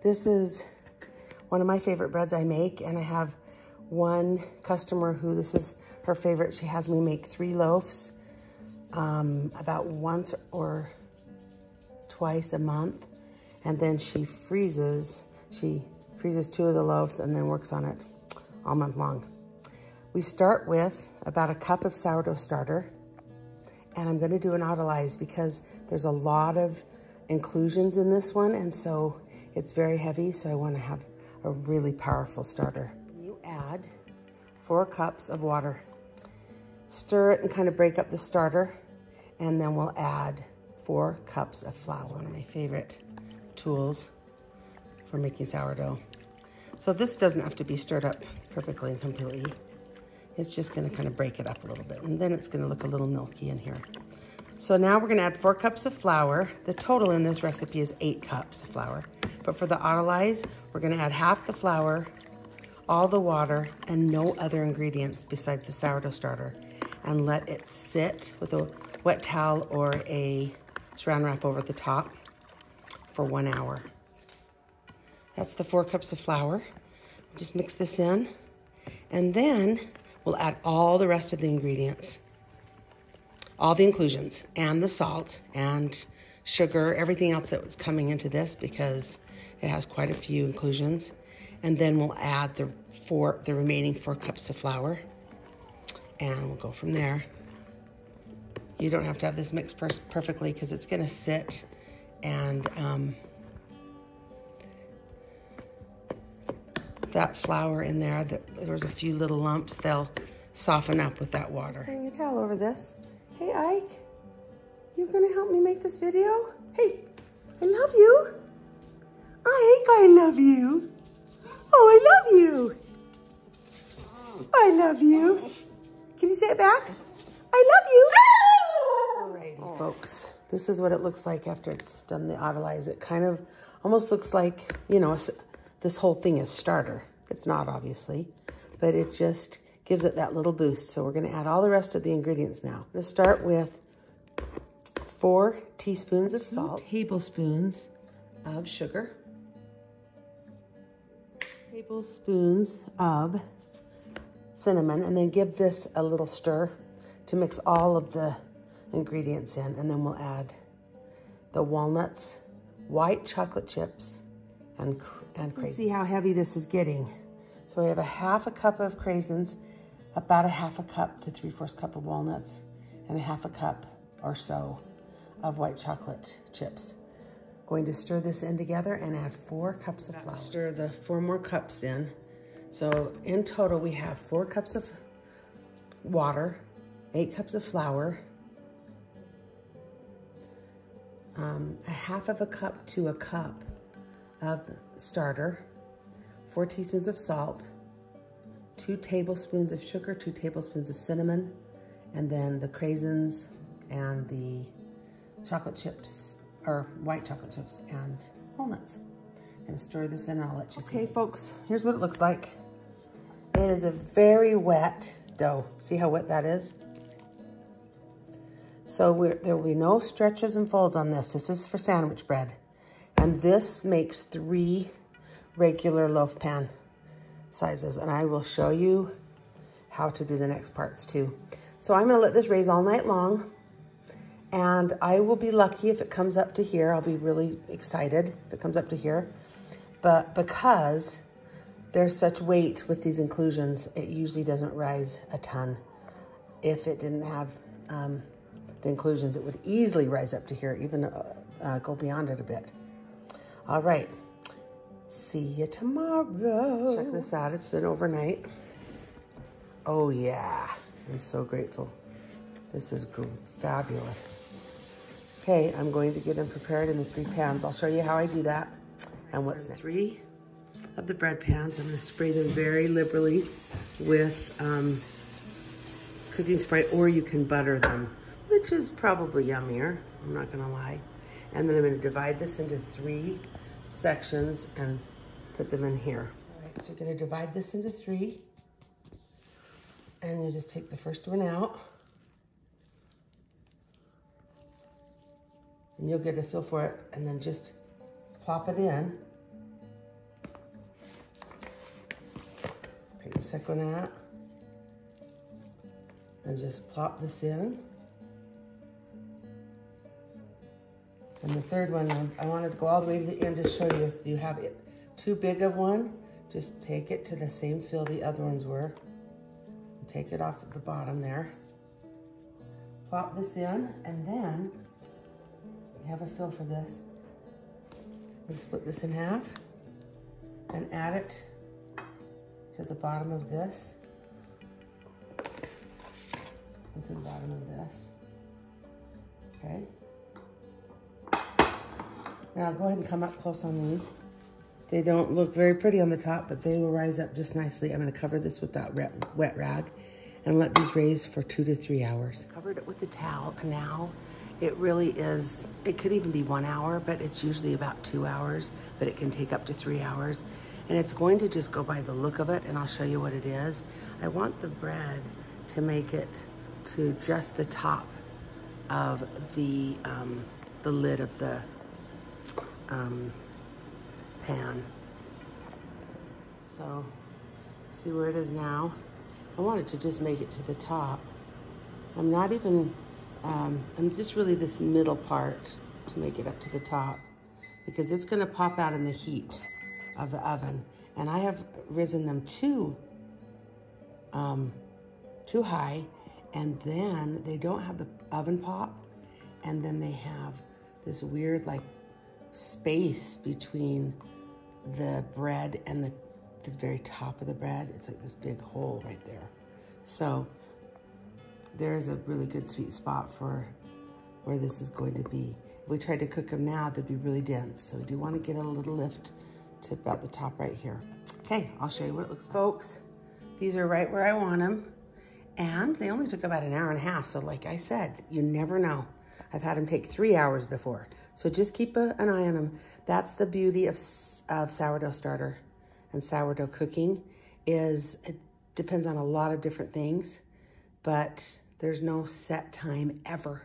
This is one of my favorite breads I make, and I have one customer who this is her favorite. She has me make 3 loaves about once or twice a month, and then she freezes 2 of the loaves and then works on it all month long. We start with about a cup of sourdough starter, and I'm gonna do an autolyze because there's a lot of inclusions in this one, and so it's very heavy, so I wanna have a really powerful starter. You add 4 cups of water. Stir it and kind of break up the starter, and then we'll add 4 cups of flour. This is one of my favorite tools for making sourdough. So this doesn't have to be stirred up perfectly and completely. It's just gonna kind of break it up a little bit, and then it's gonna look a little milky in here. So now we're gonna add 4 cups of flour. The total in this recipe is 8 cups of flour. But for the autolyze, we're gonna add half the flour, all the water, and no other ingredients besides the sourdough starter, and let it sit with a wet towel or a saran wrap over the top for 1 hour. That's the 4 cups of flour. Just mix this in, and then we'll add all the rest of the ingredients, all the inclusions, and the salt and sugar, everything else that was coming into this because it has quite a few inclusions. And then we'll add the remaining 4 cups of flour, and we'll go from there. You don't have to have this mixed perfectly because it's gonna sit, and that flour in there, there's a few little lumps, they'll soften up with that water. Just putting a towel over this. Hey, Ike, you gonna help me make this video? Hey, I love you. Ike, I love you. Oh, I love you. I love you. Can you say it back? I love you. Alrighty, folks. This is what it looks like after it's done the autolyze. It kind of almost looks like, you know, this whole thing is starter. It's not, obviously, but it just gives it that little boost. So we're gonna add all the rest of the ingredients now. I'm gonna start with 4 teaspoons of salt, 2 tablespoons of sugar, tablespoons of cinnamon, and then give this a little stir to mix all of the ingredients in, and then we'll add the walnuts, white chocolate chips, and craisins. See how heavy this is getting. So we have a half a cup of craisins, about a half a cup to 3/4 cup of walnuts, and a half a cup or so of white chocolate chips. Going to stir this in together and add 4 cups of flour. Stir the 4 more cups in. So in total, we have 4 cups of water, 8 cups of flour, a half of a cup to a cup of starter, 4 teaspoons of salt, 2 tablespoons of sugar, 2 tablespoons of cinnamon, and then the craisins and the chocolate chips, or white chocolate chips, and walnuts. I'm gonna stir this in and I'll let you see. Okay, folks, here's what it looks like. It is a very wet dough. See how wet that is? So there will be no stretches and folds on this. This is for sandwich bread. And this makes 3 regular loaf pan sizes. And I will show you how to do the next parts too. So I'm gonna let this raise all night long. And I will be lucky if it comes up to here. I'll be really excited if it comes up to here. But because there's such weight with these inclusions, it usually doesn't rise a ton. If it didn't have the inclusions, it would easily rise up to here, even go beyond it a bit. All right, see you tomorrow. Check this out, it's been overnight. Oh yeah, I'm so grateful. This is fabulous. Okay, I'm going to get them prepared in the 3 pans. I'll show you how I do that and what's next. 3 of the bread pans. I'm gonna spray them very liberally with cooking spray, or you can butter them, which is probably yummier, I'm not gonna lie. And then I'm gonna divide this into 3 sections and put them in here. All right, so you're gonna divide this into 3, and you just take the first one out, and you'll get a feel for it, and then just plop it in. second one out. And just plop this in. And the third one, I wanted to go all the way to the end to show you if you have it too big of one, just take it to the same fill the other ones were. Take it off at the bottom there. Plop this in, and then you have a fill for this. We split this in half and add it to the bottom of this. And to the bottom of this. Okay. Now go ahead and come up close on these. They don't look very pretty on the top, but they will rise up just nicely. I'm gonna cover this with that wet rag and let these raise for 2 to 3 hours. Covered it with a towel, and now it really is, it could even be 1 hour, but it's usually about 2 hours, but it can take up to 3 hours. And it's going to just go by the look of it, and I'll show you what it is. I want the bread to make it to just the top of the lid of the pan. So, see where it is now? I wanted to just make it to the top. I'm not even, I'm just really this middle part to make it up to the top, because it's gonna pop out in the heat of the oven. And I have risen them too high, and then they don't have the oven pop, and then they have this weird like space between the bread and the very top of the bread. It's like this big hole right there. So there's a really good sweet spot for where this is going to be. If we tried to cook them now, they'd be really dense. So we do want to get a little lift to about the top right here. Okay, I'll show you what it looks like. Folks, these are right where I want them. And they only took about 1.5 hours. So like I said, you never know. I've had them take 3 hours before. So just keep an eye on them. That's the beauty of sourdough starter and sourdough cooking, is it depends on a lot of different things, but there's no set time ever.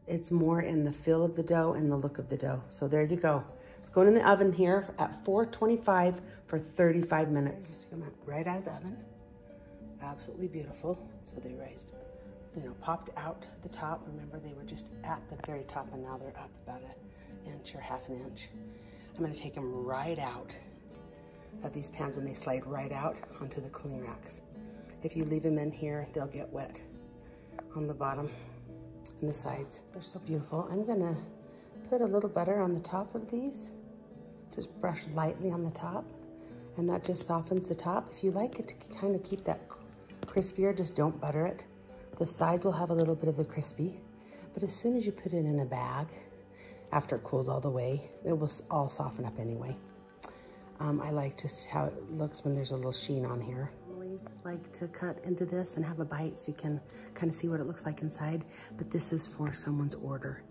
It's more in the feel of the dough and the look of the dough. So there you go. It's going in the oven here at 425 for 35 minutes. Just come right out of the oven. Absolutely beautiful. So they raised, popped out the top. Remember, they were just at the very top, and now they're up about 1 inch or 1/2 inch. I'm gonna take them right out of these pans, and they slide right out onto the cooling racks. If you leave them in here, they'll get wet on the bottom and the sides. They're so beautiful. I'm gonna put a little butter on the top of these. Just brush lightly on the top, and that just softens the top. If you like it to kind of keep that crispier, just don't butter it. The sides will have a little bit of the crispy, but as soon as you put it in a bag, after it cools all the way, it will all soften up anyway. I like just how it looks when there's a little sheen on here. I really like to cut into this and have a bite so you can kind of see what it looks like inside, but this is for someone's order,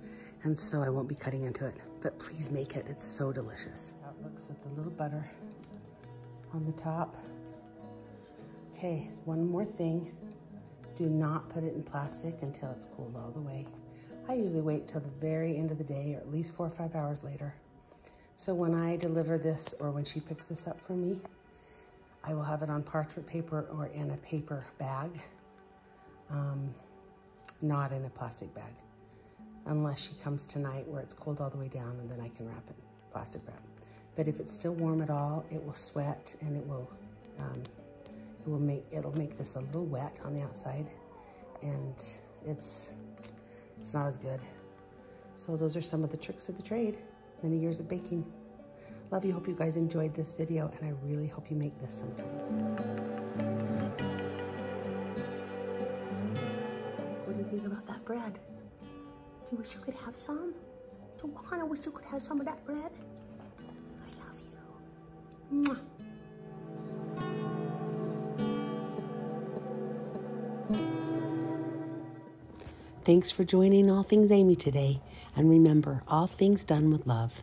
and so I won't be cutting into it, but please make it. It's so delicious. How it looks with the little butter on the top. Okay, one more thing. Do not put it in plastic until it's cooled all the way. I usually wait till the very end of the day, or at least 4 or 5 hours later. So when I deliver this, or when she picks this up for me, I will have it on parchment paper or in a paper bag, not in a plastic bag, unless she comes tonight where it's cooled all the way down, and then I can wrap it in plastic wrap. But if it's still warm at all, it will sweat, and it'll make this a little wet on the outside, and it's not as good. So those are some of the tricks of the trade. Many years of baking. Love you. Hope you guys enjoyed this video, and I really hope you make this sometime. What do you think about that bread? Do you wish you could have some? Do you kind of wish you could have some of that bread? I love you. Mwah. Thanks for joining All Things Amy today. And remember, all things done with love.